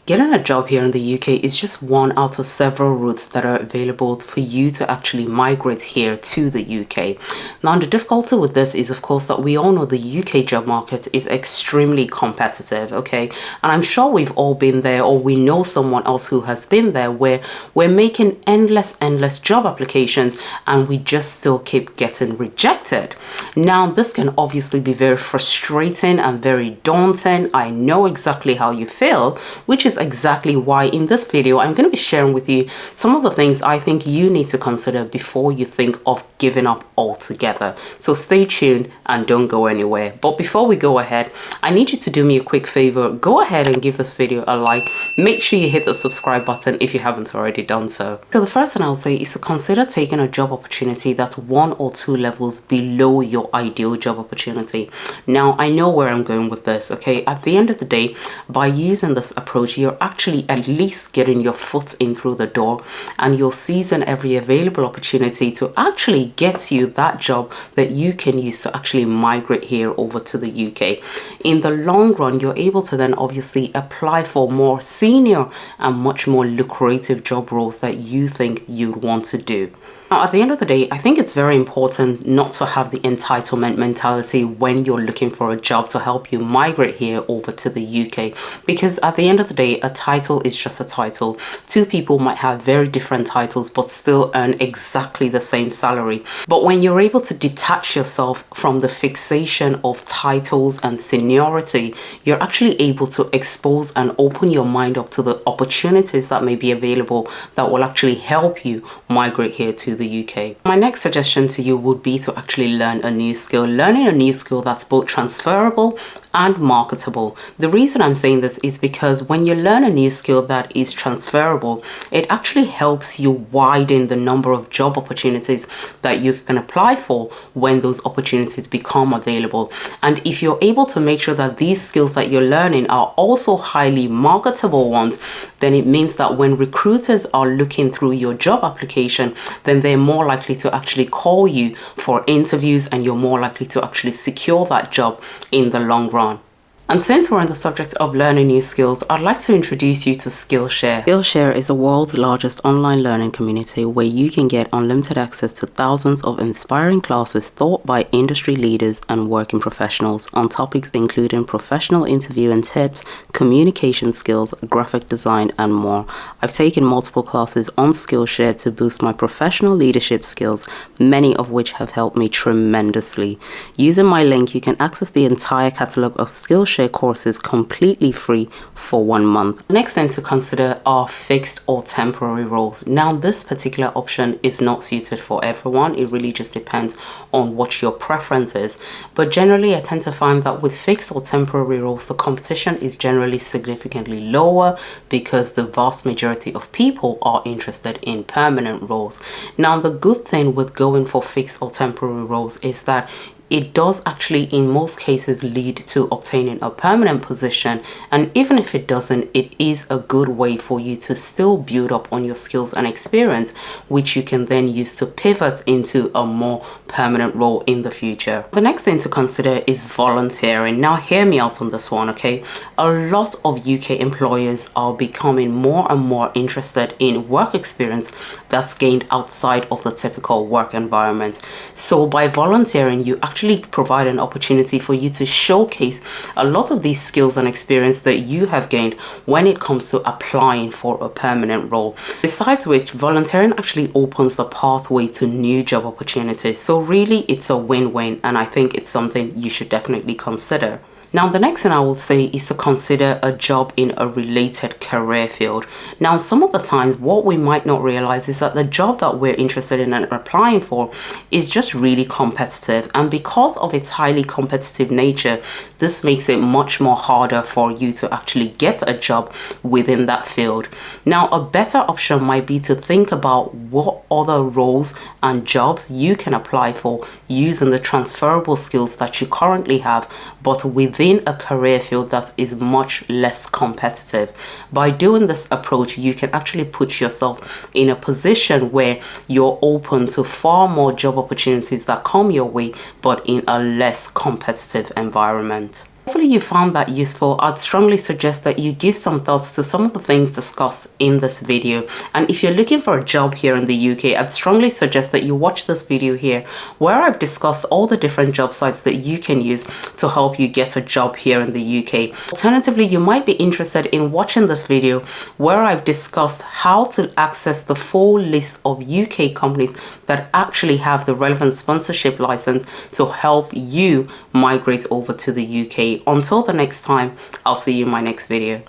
Getting a job here in the UK is just one out of several routes that are available for you to actually migrate here to the UK. Now, the difficulty with this is, of course, that we all know the UK job market is extremely competitive, okay? And I'm sure we've all been there, or we know someone else who has been there, where we're making endless job applications and we just still keep getting rejected. Now, this can obviously be very frustrating and very daunting. I know exactly how you feel, which is exactly why in this video I'm going to be sharing with you some of the things I think you need to consider before you think of giving up altogether. So stay tuned and don't go anywhere. But before we go ahead, I need you to do me a quick favor. Go ahead and give this video a like. Make sure you hit the subscribe button if you haven't already done so. So the first thing I'll say is to consider taking a job opportunity that's 1 or 2 levels below your ideal job opportunity. Now, I know where I'm going with this, okay? At the end of the day, by using this approach, you're actually at least getting your foot in through the door, and you'll season every available opportunity to actually get you that job that you can use to actually migrate here over to the UK. In the long run, you're able to then obviously apply for more senior and much more lucrative job roles that you think you'd want to do. Now, at the end of the day, I think it's very important not to have the entitlement mentality when you're looking for a job to help you migrate here over to the UK. Because at the end of the day, a title is just a title. 2 people might have very different titles but still earn exactly the same salary. But when you're able to detach yourself from the fixation of titles and seniority, you're actually able to expose and open your mind up to the opportunities that may be available that will actually help you migrate here to the UK. My next suggestion to you would be to actually learn a new skill. Learning a new skill that's both transferable and marketable. The reason I'm saying this is because when you learn a new skill that is transferable, it actually helps you widen the number of job opportunities that you can apply for when those opportunities become available. And if you're able to make sure that these skills that you're learning are also highly marketable ones, then it means that when recruiters are looking through your job application, then they're more likely to actually call you for interviews, and you're more likely to actually secure that job in the long run. And since we're on the subject of learning new skills, I'd like to introduce you to SKILLSHARE. SKILLSHARE is the world's largest online learning community where you can get unlimited access to thousands of inspiring classes taught by industry leaders and working professionals on topics including professional interviewing tips, communication skills, graphic design, and more. I've taken multiple classes on SKILLSHARE to boost my professional leadership skills, many of which have helped me tremendously. Using my link, you can access the entire catalog of SKILLSHARE courses completely free for 1 month. The next thing to consider are fixed or temporary roles. Now, this particular option is not suited for everyone. It really just depends on what your preference is. But generally, I tend to find that with fixed or temporary roles, the competition is generally significantly lower because the vast majority of people are interested in permanent roles. Now, the good thing with going for fixed or temporary roles is that it does actually in most cases lead to obtaining a permanent position, and even if it doesn't, it is a good way for you to still build up on your skills and experience, which you can then use to pivot into a more permanent role in the future. The next thing to consider is volunteering. Now, hear me out on this one, okay? A lot of UK employers are becoming more and more interested in work experience that's gained outside of the typical work environment. So by volunteering, you actually provide an opportunity for you to showcase a lot of these skills and experience that you have gained when it comes to applying for a permanent role. Besides which, volunteering actually opens the pathway to new job opportunities. So really, it's a win-win, and I think it's something you should definitely consider. Now, the next thing I would say is to consider a job in a related career field. Now, some of the times what we might not realize is that the job that we're interested in and applying for is just really competitive. And because of its highly competitive nature, this makes it much more harder for you to actually get a job within that field. Now, a better option might be to think about what other roles and jobs you can apply for using the transferable skills that you currently have, but within a career field that is much less competitive. By doing this approach, you can actually put yourself in a position where you're open to far more job opportunities that come your way, but in a less competitive environment. Hopefully you found that useful. I'd strongly suggest that you give some thoughts to some of the things discussed in this video. And if you're looking for a job here in the UK, I'd strongly suggest that you watch this video here where I've discussed all the different job sites that you can use to help you get a job here in the UK. Alternatively, you might be interested in watching this video where I've discussed how to access the full list of UK companies that actually have the relevant sponsorship license to help you migrate over to the UK. Until the next time, I'll see you in my next video.